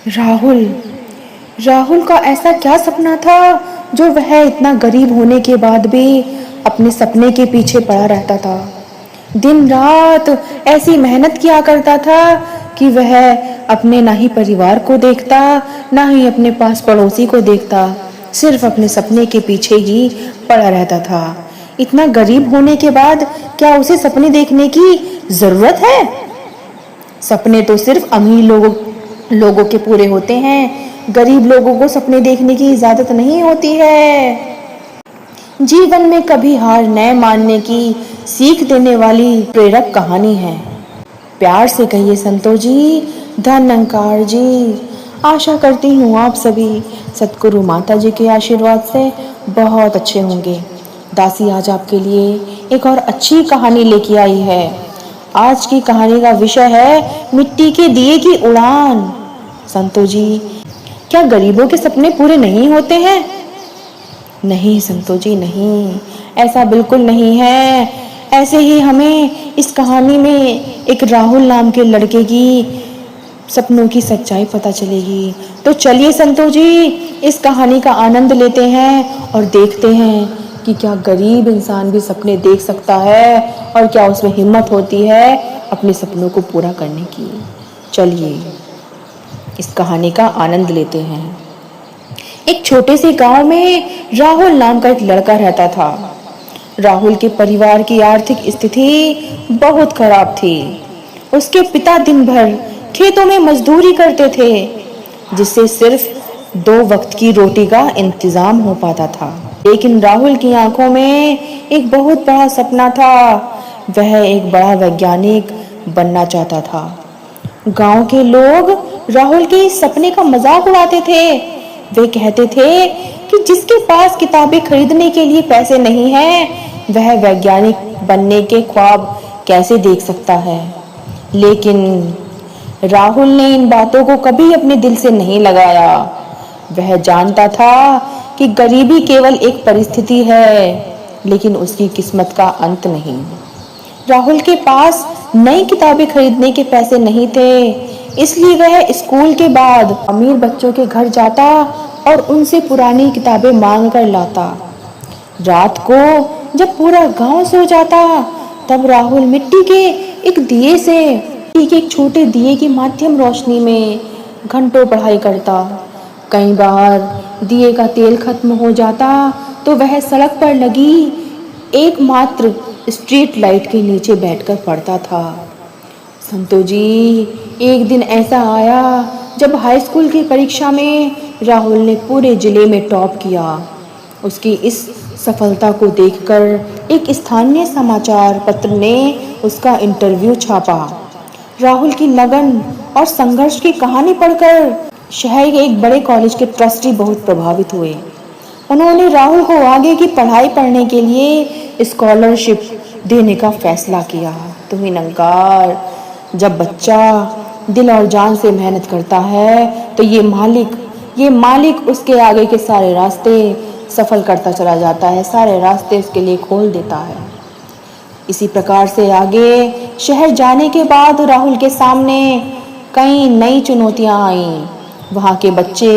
राहुल राहुल का ऐसा क्या सपना था जो वह इतना गरीब होने के बाद भी अपने सपने के पीछे पड़ा रहता था। दिन रात ऐसी मेहनत किया करता था कि वह अपने ना ही परिवार को देखता, ना ही अपने पास पड़ोसी को देखता, सिर्फ अपने सपने के पीछे ही पड़ा रहता था। इतना गरीब होने के बाद क्या उसे सपने देखने की जरूरत है? सपने तो सिर्फ अमीर लोगों के पूरे होते हैं। गरीब लोगों को सपने देखने की इजाजत नहीं होती है। जीवन में कभी हार न मानने की सीख देने वाली प्रेरक कहानी है। प्यार से कहिए संतोष जी, धन्यंकार जी। आशा करती हूँ आप सभी सतगुरु माता जी के आशीर्वाद से बहुत अच्छे होंगे। दासी आज आपके लिए एक और अच्छी कहानी लेके आई है। आज की कहानी का विषय है मिट्टी के दिए की उड़ान। संतोष जी, क्या गरीबों के सपने पूरे नहीं होते हैं? नहीं संतोष जी, नहीं, ऐसा बिल्कुल नहीं है। ऐसे ही हमें इस कहानी में एक राहुल नाम के लड़के की सपनों की सच्चाई पता चलेगी। तो चलिए संतोष जी, इस कहानी का आनंद लेते हैं और देखते हैं कि क्या गरीब इंसान भी सपने देख सकता है और क्या उसमें हिम्मत होती है अपने सपनों को पूरा करने की। चलिए इस कहानी का आनंद लेते हैं। एक छोटे से गांव में राहुल नाम का एक लड़का रहता था। राहुल के परिवार की आर्थिक स्थिति बहुत खराब थी। उसके पिता दिन भर खेतों में मजदूरी करते थे, जिससे सिर्फ 2 वक्त की रोटी का इंतजाम हो पाता था। लेकिन राहुल की आंखों में एक बहुत बड़ा सपना था। वह एक बड़ा वैज्ञानिक बनना चाहता था। गांव के लोग राहुल के इस सपने का मजाक उड़ाते थे। वे कहते थे कि जिसके पास किताबें खरीदने के लिए पैसे नहीं हैं, वह वैज्ञानिक बनने के ख्वाब कैसे देख सकता है। लेकिन राहुल ने इन बातों को कभी अपने दिल से नहीं लगाया। वह जानता था कि गरीबी केवल एक परिस्थिति है, लेकिन उसकी किस्मत का अंत नहीं। राहुल के पास नई किताबें खरीदने के पैसे नहीं थे, इसलिए वह स्कूल के बाद अमीर बच्चों के घर जाता और उनसे पुरानी किताबें मांग कर लाता। रात को जब पूरा गांव सो जाता, तब राहुल मिट्टी के एक छोटे दिए की माध्यम रोशनी में घंटों पढ़ाई करता। कई बार दिए का तेल खत्म हो जाता तो वह सड़क पर लगी एकमात्र स्ट्रीट लाइट के नीचे बैठकर पढ़ता था। संतोष जी, एक दिन ऐसा आया जब हाई स्कूल की परीक्षा में राहुल ने पूरे जिले में टॉप किया। उसकी इस सफलता को देखकर एक स्थानीय समाचार पत्र ने उसका इंटरव्यू छापा। राहुल की लगन और संघर्ष की कहानी पढ़कर शहर के एक बड़े कॉलेज के ट्रस्टी बहुत प्रभावित हुए। उन्होंने राहुल को आगे की पढ़ाई पढ़ने के लिए स्कॉलरशिप देने का फैसला किया। तुम्हें नंकार, जब बच्चा दिल और जान से मेहनत करता है तो ये मालिक उसके आगे के सारे रास्ते सफल करता चला जाता है, सारे रास्ते उसके लिए खोल देता है। इसी प्रकार से आगे शहर जाने के बाद राहुल के सामने कई नई चुनौतियां आईं। वहाँ के बच्चे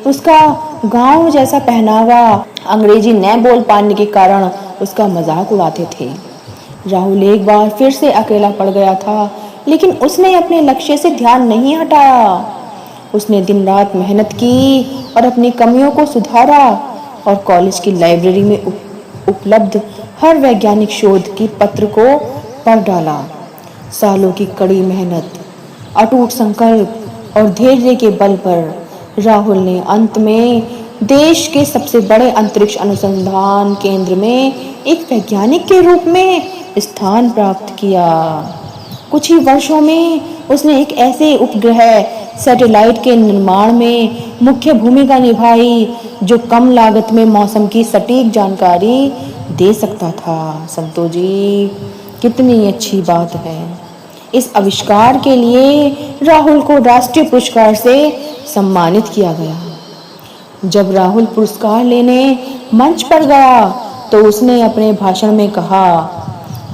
उसका गांव जैसा पहनावा, अंग्रेजी न बोल पाने के कारण उसका मजाक उड़ाते थे। राहुल एक बार फिर से अकेला पड़ गया था, लेकिन उसने अपने लक्ष्य से ध्यान नहीं हटाया। उसने दिन रात मेहनत की और अपनी कमियों को सुधारा और कॉलेज की लाइब्रेरी में उपलब्ध हर वैज्ञानिक शोध की पत्र को पढ़ डाला। सालों की कड़ी मेहनत, अटूट संकल्प और धैर्य के बल पर राहुल ने अंत में देश के सबसे बड़े अंतरिक्ष अनुसंधान केंद्र में एक वैज्ञानिक के रूप में स्थान प्राप्त किया। कुछ ही वर्षों में उसने एक ऐसे उपग्रह सैटेलाइट के निर्माण में मुख्य भूमिका निभाई जो कम लागत में मौसम की सटीक जानकारी दे सकता था। संतोष जी, कितनी अच्छी बात है। इस आविष्कार के लिए राहुल को राष्ट्रीय पुरस्कार से सम्मानित किया गया। जब राहुल पुरस्कार लेने मंच पर गया तो उसने अपने भाषण में कहा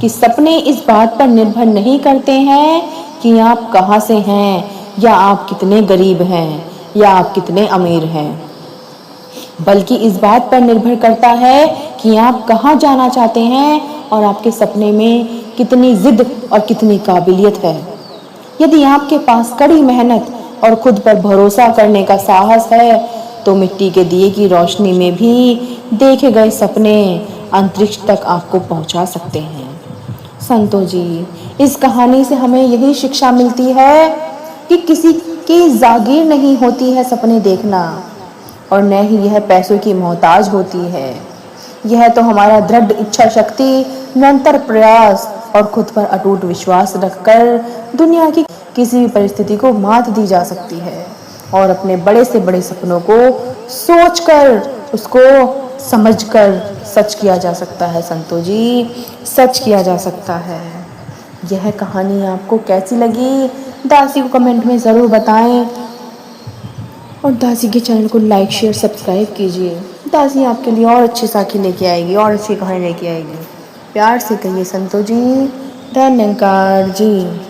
कि सपने इस बात पर निर्भर नहीं करते हैं कि आप कहां से हैं या आप कितने गरीब हैं, या आप कितने अमीर हैं, बल्कि इस बात पर निर्भर करता है कि आप कहाँ जाना चाहते हैं और आपके सपने में कितनी जिद और कितनी काबिलियत है। यदि आपके पास कड़ी मेहनत और खुद पर भरोसा करने का साहस है तो मिट्टी के दिए की रोशनी में भी देखे गए सपने अंतरिक्ष तक आपको पहुंचा सकते हैं। संतो जी, इस कहानी से हमें यही शिक्षा मिलती है कि किसी की जागीर नहीं होती है सपने देखना, और न ही यह पैसों की मोहताज होती है। यह तो हमारा दृढ़ इच्छा शक्ति, निरंतर प्रयास और खुद पर अटूट विश्वास रखकर दुनिया की किसी भी परिस्थिति को मात दी जा सकती है और अपने बड़े से बड़े सपनों को सोचकर, उसको समझकर सच किया जा सकता है। संतो जी, सच किया जा सकता है। यह कहानी आपको कैसी लगी दासी को कमेंट में ज़रूर बताएं और दासी के चैनल को लाइक शेयर सब्सक्राइब कीजिए। दासी आपके लिए और अच्छी साखी लेके आएगी और अच्छी कहानी लेके आएगी। प्यार से कहिए संतो जी, धन्यवाद जी।